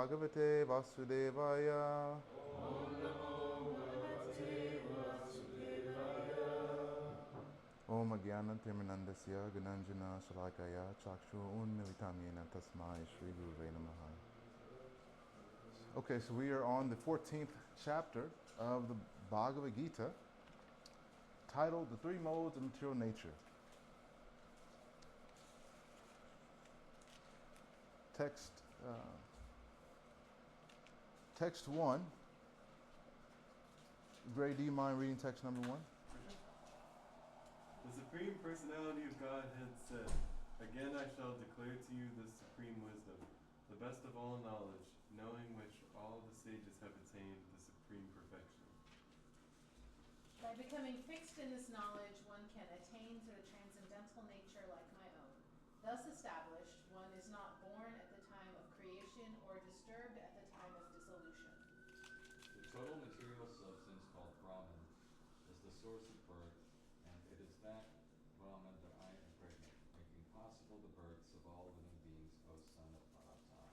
Bhagavate Vasudevaya. Om Agyanam Timirnandasya Gananjana Shalakaya Chakshu Unmilitam Yena Tasmai Shri Guruve Namaha. Okay, so we are on the 14th chapter of the Bhagavad Gita, titled The Three Modes of Material Nature. Text 1. Gray, do you mind reading text number 1? The Supreme Personality of Godhead said, "Again I shall declare to you the supreme wisdom, the best of all knowledge, knowing which all the sages have attained the supreme perfection." By becoming fixed in this knowledge, one can attain to the transcendental nature like my own. Thus established, one is not born at the time of creation or disturbed at the time of dissolution. The total material substance called Brahman is the source of birth, and it is that Brahman that I impregnate, making possible the births of all living beings, O son of Bharata.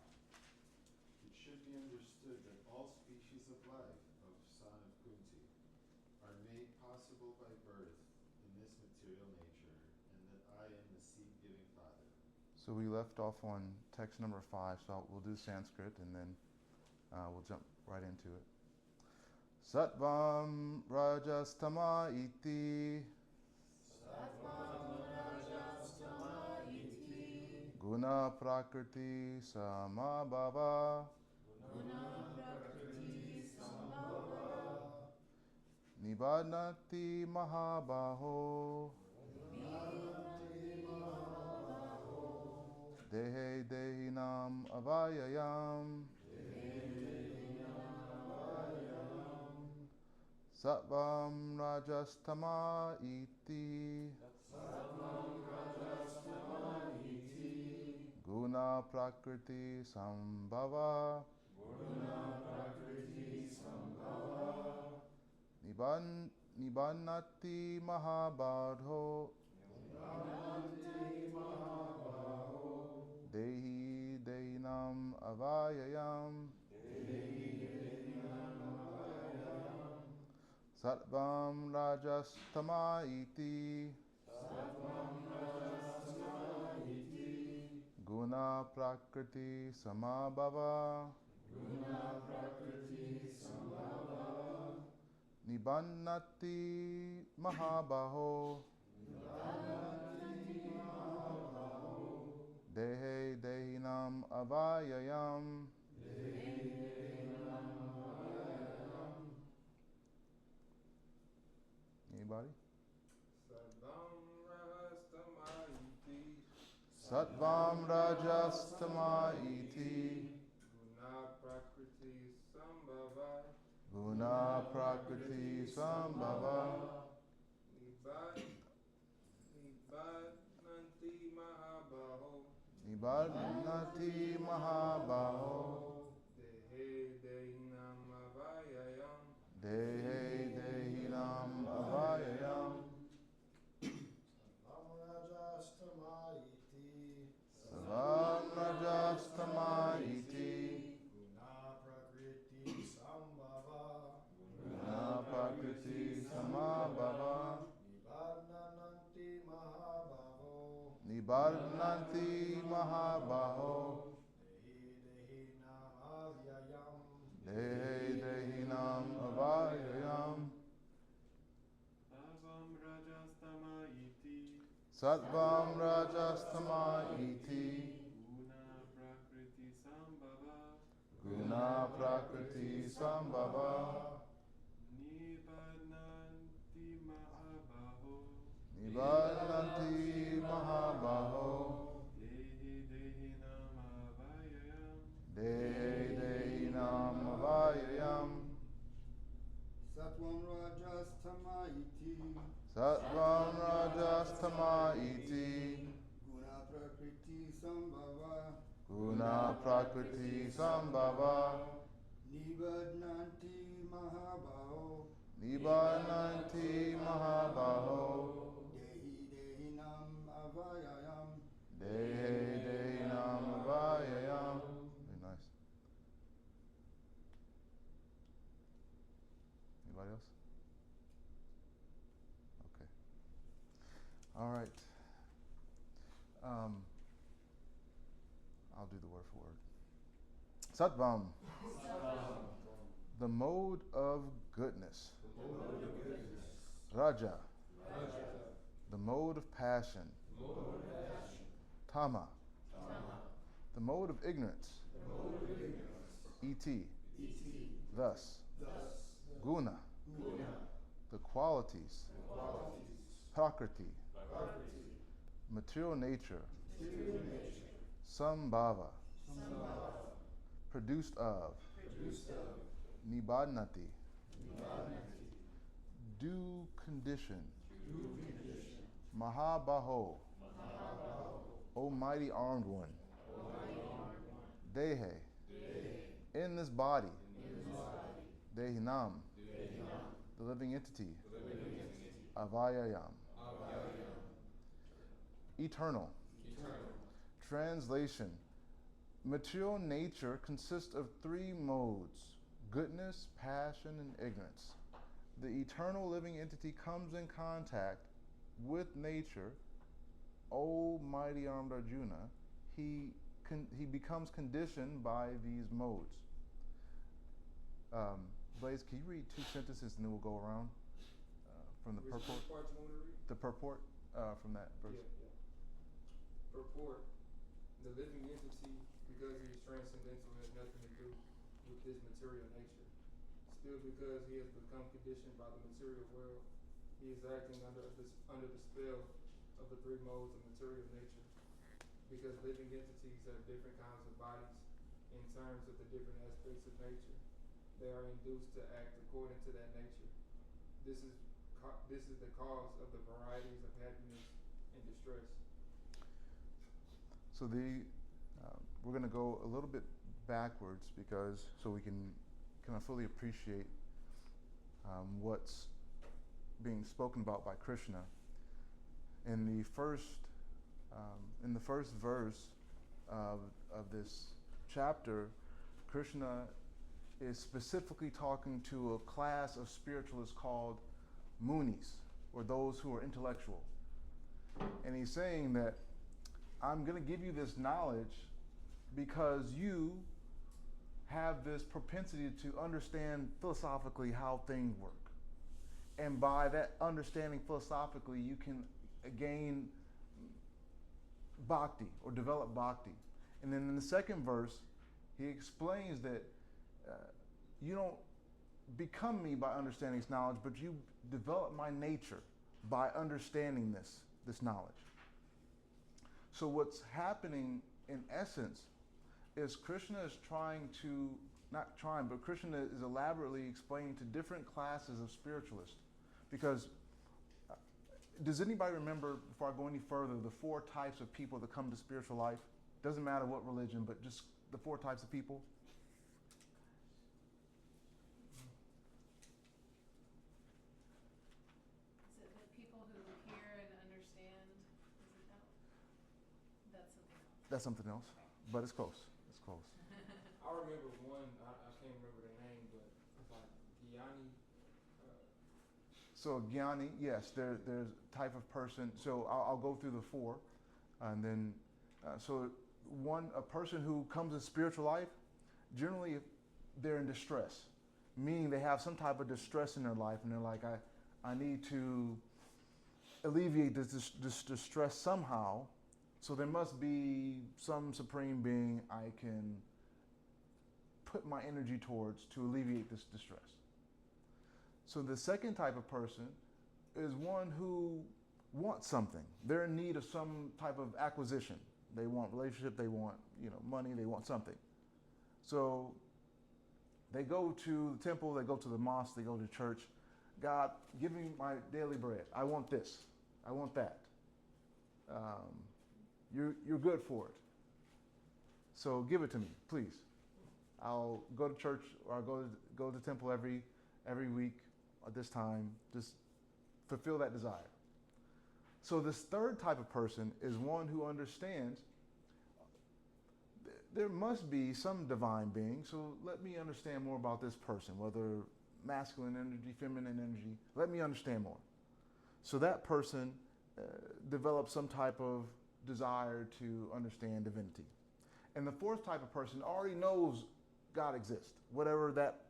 It should be understood that all species of life, of son of Kunti, are made possible by birth in this material nature, and that I am the seed-giving father. So we left off on text number 5, so we'll do Sanskrit and then we'll jump right into it. Sattvam Rajastama Iti Guna Prakriti Samabhava Nibadnati Mahabaho Dehe Dehinam Avayayam Sattvam Rajastama Iti Guna Prakriti Sambhava Nibannati Mahabadho Dehi Dehinam Avayayam Sattvam Rajastama Iti Guna Prakriti Samabhava Nibannati Mahabaho Dehe Dehinam Avayayam. Anybody? Sattvam Rajastama Iti Guna Prakriti Sambhava Guna Prakriti Sambhava Nibadnanti Mahabaho Nibadnati Mahabaho Dehe Dehinam Avayayam Dehe Dehinam Avayayam Sattvam Rajastama Iti Guna Prakriti Sambhava Guna Prakriti Samabhava Nibadnanti Mahabaho Nibadnanti Mahabaho Dehi Dehinam Avyayam Dehe Dehinam Avayayam Sattvam Rajastama Iti Sattvam Rajastama Iti Guna Prakriti Sambhava Guna Prakriti Sambhava Nibadnanti Mahabaho Nibadnanti Mahabaho Dehi Dehinam Avayayam Dehe Dehinam Avayayam Sattvam Rajastama Iti Sattvam Rajastama Iti Guna Prakriti Sambhava Guna Prakriti Sambhava Nibadnanti Mahabaho Nibadnanti Mahabaho Dehi Dehinam Avayayam Dehe Dehinam Avayayam. Very nice. All right. I'll do the word for word. Sattvam, the mode of goodness. Raja, the mode of passion. Tama, the mode of ignorance. Iti, thus. Guna, the qualities. Prakriti, material nature. Sambhava, produced of. Nibadnati, due condition. Mahabaho, Almighty armed one. Dehe, in this body. Dehinam, the living entity. Avayayam, eternal. Translation: material nature consists of three modes: goodness, passion, and ignorance. The eternal living entity comes in contact with nature. O mighty armed Arjuna, he becomes conditioned by these modes. Blaze, can you read 2 sentences and then we'll go around from the purport? Which part you want to read? The purport from that verse. Yeah. Purport. The living entity, because he is transcendental, has nothing to do with this material nature. Still, because he has become conditioned by the material world, he is acting under the spell of the three modes of material nature. Because living entities have different kinds of bodies in terms of the different aspects of nature, they are induced to act according to that nature. This is the cause of the varieties of happiness and distress. So we're going to go a little bit backwards so we can kind of fully appreciate what's being spoken about by Krishna. In the first verse of this chapter, Krishna is specifically talking to a class of spiritualists called Munis, or those who are intellectual. And he's saying that I'm going to give you this knowledge because you have this propensity to understand philosophically how things work. And by that understanding philosophically, you can gain bhakti or develop bhakti. And then in the second verse, he explains that you don't become me by understanding this knowledge, but you develop my nature by understanding this knowledge. So what's happening in essence is Krishna is Krishna is elaborately explaining to different classes of spiritualists. Because does anybody remember, before I go any further, the 4 types of people that come to spiritual life? Doesn't matter what religion, but just the 4 types of people. Is it the people who hear and understand? Is it that? That's something else. That's something else, but it's close. It's close. I remember one, I can't remember the name, but it's like Gyani. So Jnani, yes, there's type of person. So I'll go through the 4, and then a person who comes in spiritual life, generally they're in distress, meaning they have some type of distress in their life, and they're like, I need to alleviate this distress somehow. So there must be some supreme being I can put my energy towards to alleviate this distress. So the second type of person is one who wants something. They're in need of some type of acquisition. They want relationship, they want, money, they want something. So they go to the temple, they go to the mosque, they go to church. God, give me my daily bread. I want this. I want that. You're good for it. So give it to me, please. I'll go to church, or I'll go to the temple every week at this time. Just fulfill that desire. So this third type of person is one who understands there must be some divine being, so let me understand more about this person, whether masculine energy, feminine energy. Let me understand more. So that person develop some type of desire to understand divinity. And the fourth type of person already knows God exists, whatever that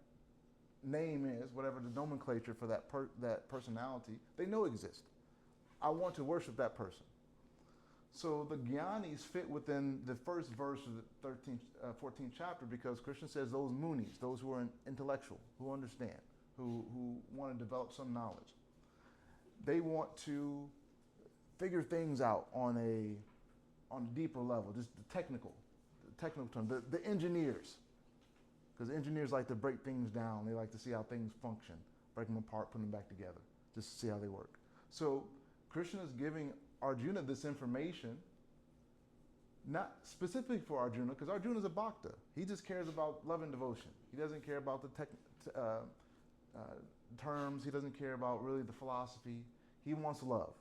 name is, whatever the nomenclature for that personality, they know exists. I want to worship that person. So the Gyanis fit within the first verse of the 14th chapter, because Krishna says those munis, those who are intellectual, who understand, who want to develop some knowledge, they want to figure things out on a deeper level, just the technical term, the engineers. Because engineers like to break things down. They like to see how things function, break them apart, put them back together, just to see how they work. So Krishna is giving Arjuna this information, not specifically for Arjuna, because Arjuna is a bhakta. He just cares about love and devotion. He doesn't care about the terms. He doesn't care about really the philosophy. He wants love.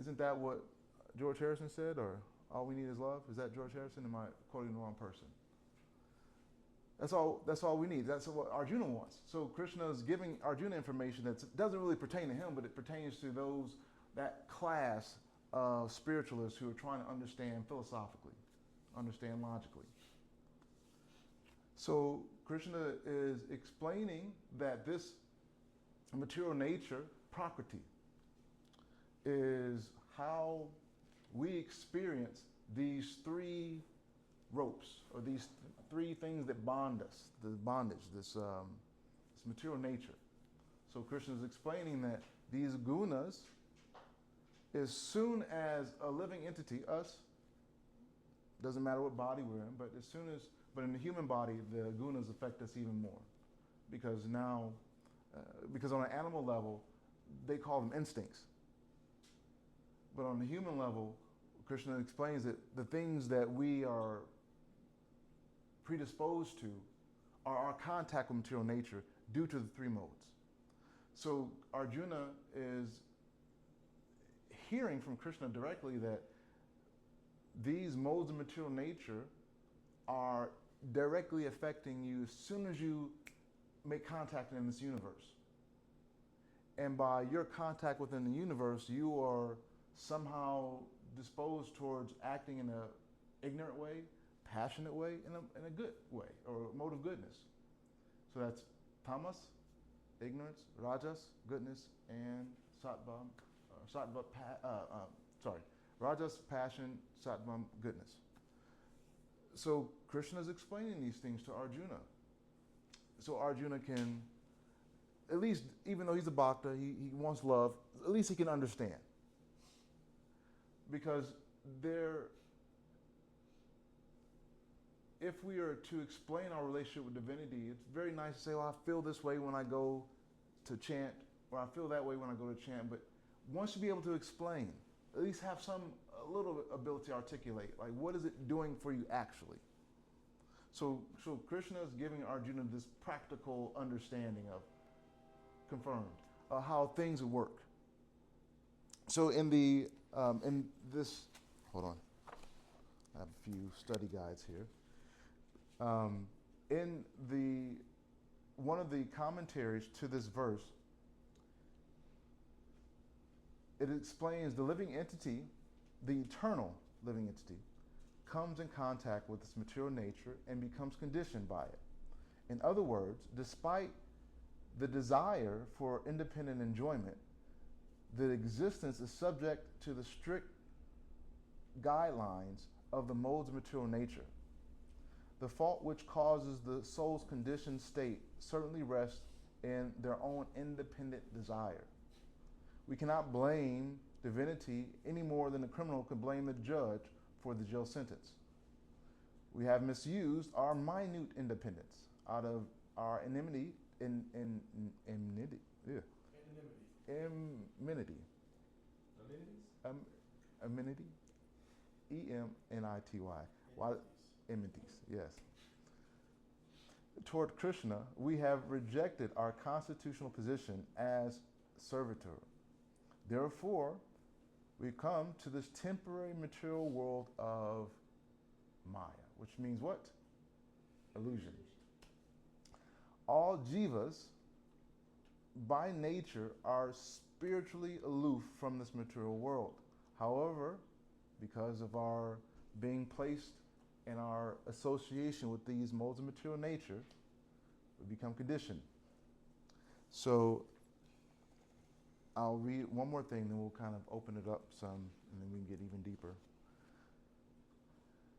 Isn't that what George Harrison said, or all we need is love? Is that George Harrison? Am I quoting the wrong person? That's all we need. That's what Arjuna wants. So Krishna is giving Arjuna information that doesn't really pertain to him, but it pertains to that class of spiritualists who are trying to understand philosophically, understand logically. So Krishna is explaining that this material nature, prakriti, is how we experience these three ropes, or these three things that bond us, the bondage, this material nature. So Krishna is explaining that these gunas, as soon as a living entity, us, doesn't matter what body we're in, but but in the human body, the gunas affect us even more, because now, because on an animal level, they call them instincts. But on the human level, Krishna explains that the things that we are predisposed to are our contact with material nature due to the three modes. So Arjuna is hearing from Krishna directly that these modes of material nature are directly affecting you as soon as you make contact in this universe. And by your contact within the universe, you are somehow disposed towards acting in an ignorant way, passionate way, in a good way, or a mode of goodness. So that's tamas, ignorance, rajas, goodness, and rajas, passion, sattvam, goodness. So Krishna is explaining these things to Arjuna. So Arjuna can, at least, even though he's a bhakta, he wants love, at least he can understand. Because if we are to explain our relationship with divinity, it's very nice to say, well, I feel this way when I go to chant, or I feel that way when I go to chant. But once you be able to explain, at least have a little ability to articulate, like what is it doing for you actually? So Krishna is giving Arjuna this practical understanding of, confirmed, how things work. So in this, hold on, I have a few study guides here. In one of the commentaries to this verse, it explains the living entity, the eternal living entity, comes in contact with its material nature and becomes conditioned by it. In other words, despite the desire for independent enjoyment, the existence is subject to the strict guidelines of the modes of material nature. The fault which causes the soul's conditioned state certainly rests in their own independent desire. We cannot blame divinity any more than a criminal could blame the judge for the jail sentence. We have misused our minute independence out of our enmity. Amenity. E-M-N-I-T-Y. Why? Enmities, yes. Toward Krishna, we have rejected our constitutional position as servitor. Therefore, we come to this temporary material world of Maya, which means what? Illusion. All jivas, by nature, are spiritually aloof from this material world. However, because of our being placed in our association with these modes of material nature, we become conditioned. So I'll read one more thing, then we'll kind of open it up some, and then we can get even deeper.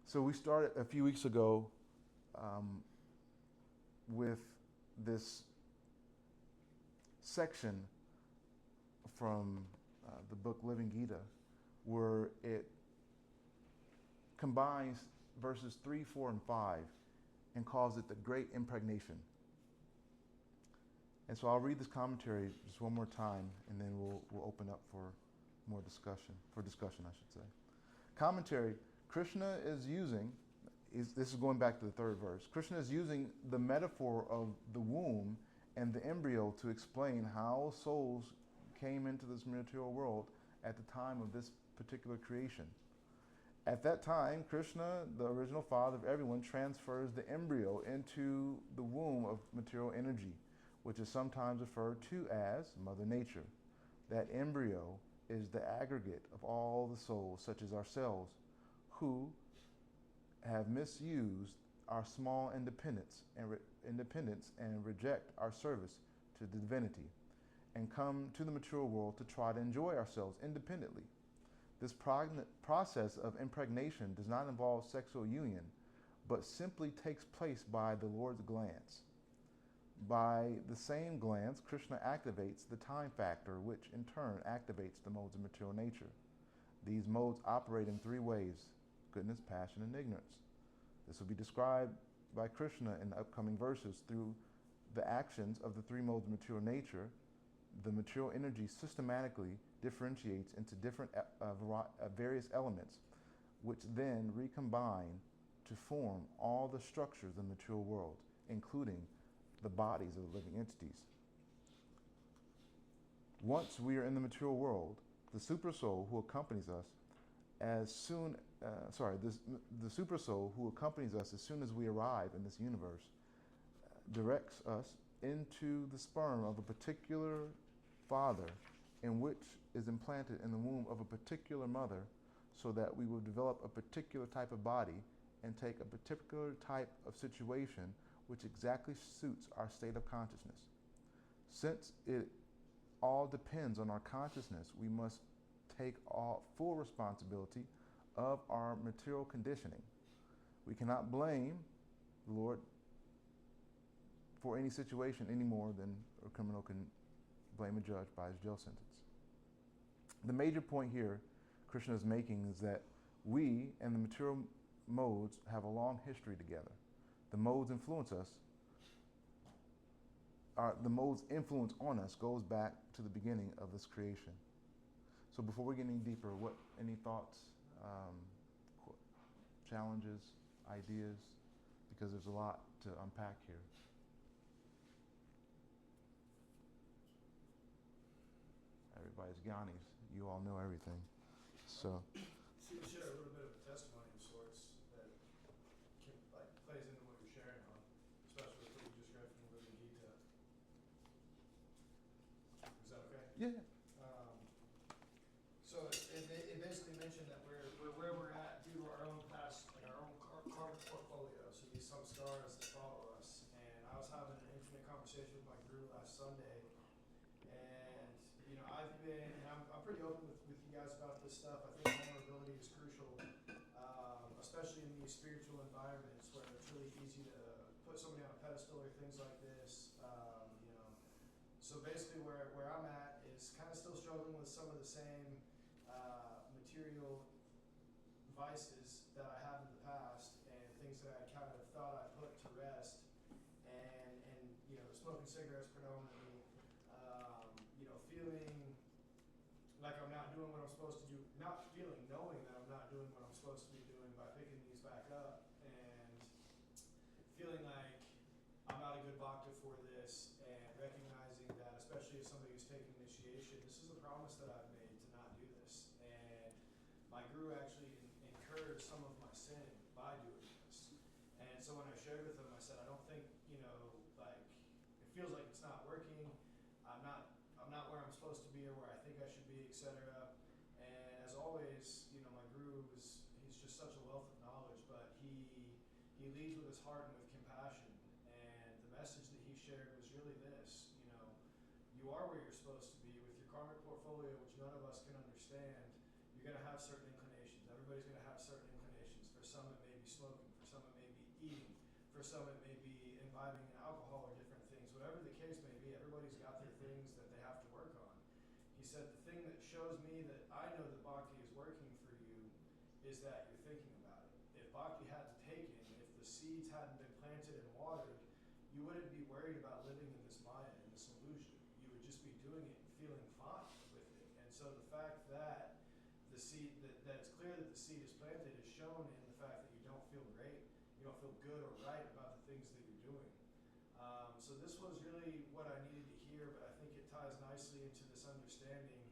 So we started a few weeks ago with this section from the book Living Gita, where it combines verses 3, 4, and 5 and calls it the Great Impregnation. And so I'll read this commentary just one more time, and then we'll open up for more discussion, I should say. Commentary, Krishna is using, this is going back to the third verse, Krishna is using the metaphor of the womb and the embryo to explain how souls came into this material world at the time of this particular creation. At that time, Krishna, the original father of everyone, transfers the embryo into the womb of material energy, which is sometimes referred to as Mother Nature. That embryo is the aggregate of all the souls, such as ourselves, who have misused our small independence and reject our service to the divinity, and come to the material world to try to enjoy ourselves independently. This process of impregnation does not involve sexual union, but simply takes place by the Lord's glance. By the same glance, Krishna activates the time factor, which in turn activates the modes of material nature. These modes operate in three ways: goodness, passion, and ignorance. This will be described by Krishna in the upcoming verses. Through the actions of the three modes of material nature, the material energy systematically differentiates into different various elements, which then recombine to form all the structures of the material world, including the bodies of the living entities. Once we are in the material world, the supersoul who accompanies us the supersoul who accompanies us as soon as we arrive in this universe directs us into the sperm of a particular father, in which is implanted in the womb of a particular mother, so that we will develop a particular type of body and take a particular type of situation which exactly suits our state of consciousness. Since it all depends on our consciousness, we must take full responsibility of our material conditioning. We cannot blame the Lord for any situation any more than a criminal can blame a judge by his jail sentence. The major point here Krishna is making is that we and the material modes have a long history together. The modes influence us. The modes' influence on us goes back to the beginning of this creation. So before we get any deeper, any thoughts, challenges, ideas? Because there's a lot to unpack here. Everybody's Gyanis. You all know everything. So. So you share a little bit of a testimony of sorts that plays into what you're sharing on, especially with what you just read from the Living Gita. Is that okay? Yeah. So it basically mentioned that we're where we're at due to our own past, like our own karmic portfolio. So these some stars that follow us. And I was having an intimate conversation with my guru last Sunday, and I've been, and I'm pretty open with you guys about this stuff. I think vulnerability is crucial, especially in these spiritual environments where it's really easy to put somebody on a pedestal or things like this. So basically where I'm at is kind of still struggling with some of the same material vices that I have in the past, and things that I kind of thought I put to rest, and smoking cigarettes predominantly, feeling like I'm not doing what I'm supposed to do, knowing that I'm not doing what I'm supposed to be doing by picking these back up, and feeling like I'm not a good bhakta for this, and recognizing that, especially if somebody who's taking initiation, this is a promise that I've made to not do this. And my guru actually incurred some of my sin by doing this. And so when I shared with him, I said, I don't think, it feels like it's not working. I'm not where I'm supposed to be or where I such a wealth of knowledge, but he leads with his heart and with compassion. And the message that he shared was really this, you are where you're supposed to be with your karmic portfolio, which none of us can understand. You're going to have certain inclinations. Everybody's going to have certain inclinations. For some, it may be smoking. For some, it may be eating. For some, it may be imbibing in alcohol or different things. Whatever the case may be, everybody's got their things that they have to work on. He said, the thing that shows me that I know that bhakti is working for you is that you're thinking about it. If bhakti hadn't taken, if the seeds hadn't been planted and watered, you wouldn't be worried about living in this maya, in this illusion. You would just be doing it and feeling fine with it. And so the fact that the seed, that it's clear that the seed is planted is shown in the fact that you don't feel great, you don't feel good or right about the things that you're doing. So this was really what I needed to hear, but I think it ties nicely into this understanding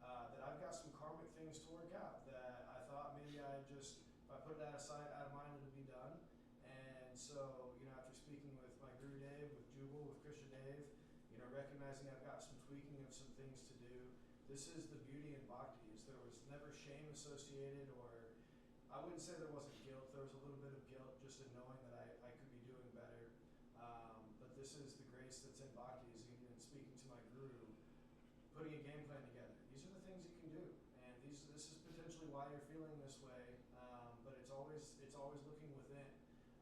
that I've got some karmic things to work out that I thought maybe I just, if I put it out of sight, out of mind, it'll be done. And so, after speaking with my Guru Dev, with Jubal, with Krishna Dev, recognizing I've got some tweaking of some things to do, this is the beauty in bhakti, is there was never shame associated, or I wouldn't say there wasn't guilt. There was a little bit of guilt just in knowing that I could be doing better. But this is the grace that's in bhakti, is even in speaking to my guru, putting a game plan together. These are the things you can do, and this is potentially why you're feeling this way. But it's always looking within.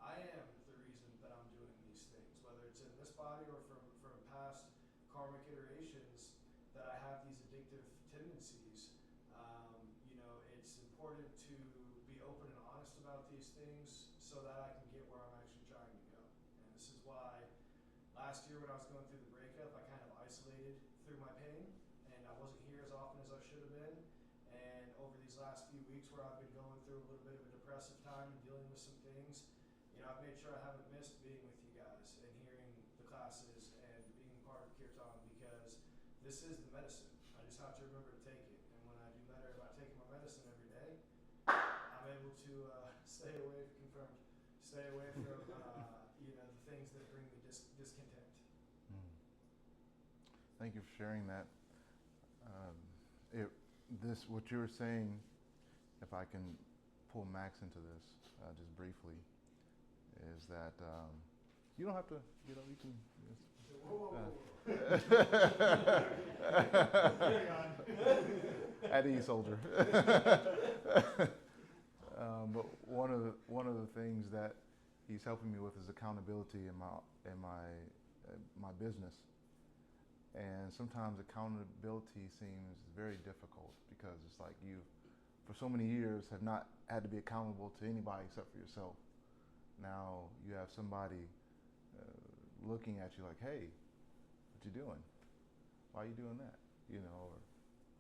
I am the reason that I'm doing these things, whether it's in this body or from past karmic iterations, that I have these addictive tendencies. It's important to be open and honest about these things so that I can get where I'm actually trying to go. And this is why last year when I was going through the breakup, I kind of isolated through my pain, and I wasn't here as often as I should have been. And over these last few weeks where I've been going through a little bit of a depressive time and dealing with some things, I've made sure I haven't missed being with you guys and hearing the classes and being part of Kirtan, because this is the medicine. I just have to remember to take it. And when I do better about taking my medicine every day, I'm able to stay away from the things that bring me discontent. Thank you for sharing that. What you were saying, if I can pull Max into this just briefly, is that you don't have to, you can. At ease, soldier. But one of the things that he's helping me with is accountability in my business. And sometimes accountability seems very difficult, because it's like you, for so many years, have not had to be accountable to anybody except for yourself. Now you have somebody looking at you like, hey, what you doing? Why are you doing that? Or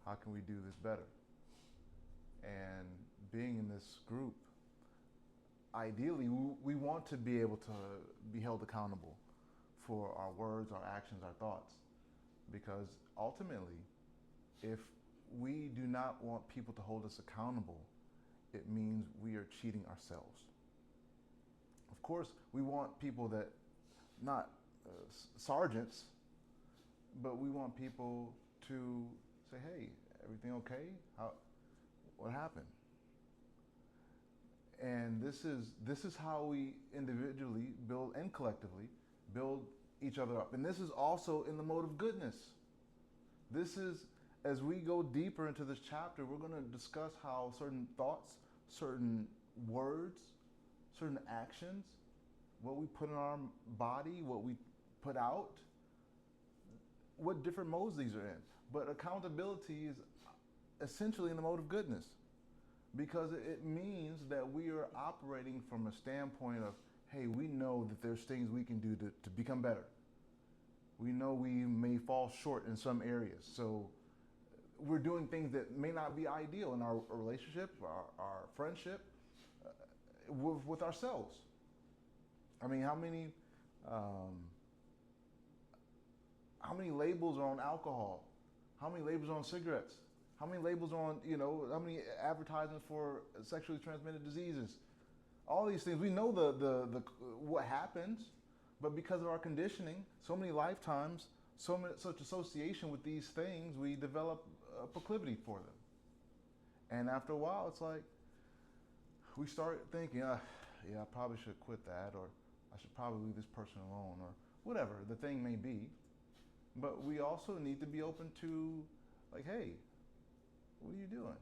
how can we do this better? And being in this group, ideally, we want to be able to be held accountable for our words, our actions, our thoughts. Because ultimately, if we do not want people to hold us accountable, it means we are cheating ourselves. Of course, we want people that, not sergeants, but we want people to say, hey, everything okay? What happened? And this is how we individually build and collectively build each other up. And this is also in the mode of goodness. This is, as we go deeper into this chapter, we're going to discuss how certain thoughts, certain words, certain actions, what we put in our body, what we put out, what different modes these are in. But accountability is essentially in the mode of goodness, because it means that we are operating from a standpoint of, hey, we know that there's things we can do to become better. We know we may fall short in some areas. So we're doing things that may not be ideal in our relationship, our friendship, with ourselves. I mean, how many labels are on alcohol? How many labels are on cigarettes? How many labels are on, how many advertisements for sexually transmitted diseases? All these things, we know the what happens, but because of our conditioning, so many lifetimes, such association with these things, we develop a proclivity for them. And after a while, it's like, we start thinking, yeah, I probably should quit that, or I should probably leave this person alone, or whatever the thing may be. But we also need to be open to, like, hey, what are you doing?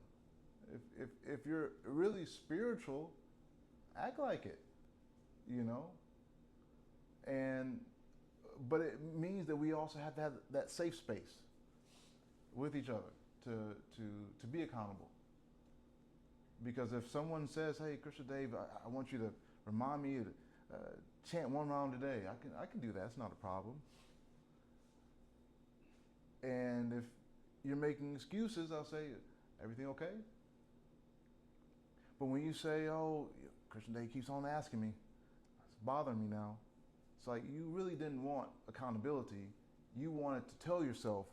If you're really spiritual, act like it, you know. And but it means that we also have to have that safe space with each other to be accountable. Because if someone says, "Hey, Christian Dave, I want you to remind me to chant one round a day," I can do that. It's not a problem. And if you're making excuses, I'll say, "Everything okay?" But when you say, "Oh, Christian Dave keeps on asking me, it's bothering me now," it's like you really didn't want accountability. You wanted to tell yourself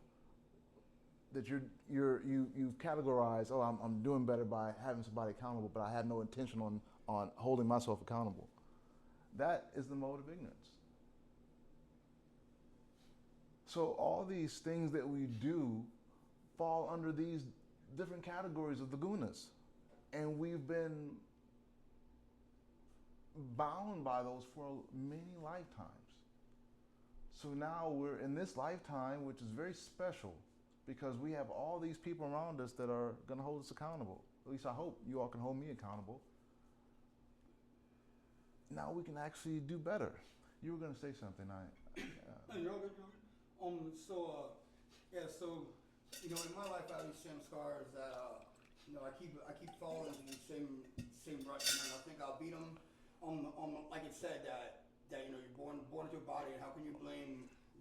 that you've categorized, oh, I'm doing better by having somebody accountable, but I had no intention on holding myself accountable. That is the mode of ignorance. So all these things that we do fall under these different categories of the gunas. And we've been bound by those for many lifetimes. So now we're in this lifetime, which is very special, because we have all these people around us that are going to hold us accountable. At least I hope you all can hold me accountable. Now we can actually do better. You were going to say something. So, you know, in my life I have these same scars that, you know, I keep falling into the same rut, and I think I'll beat them. Like it said that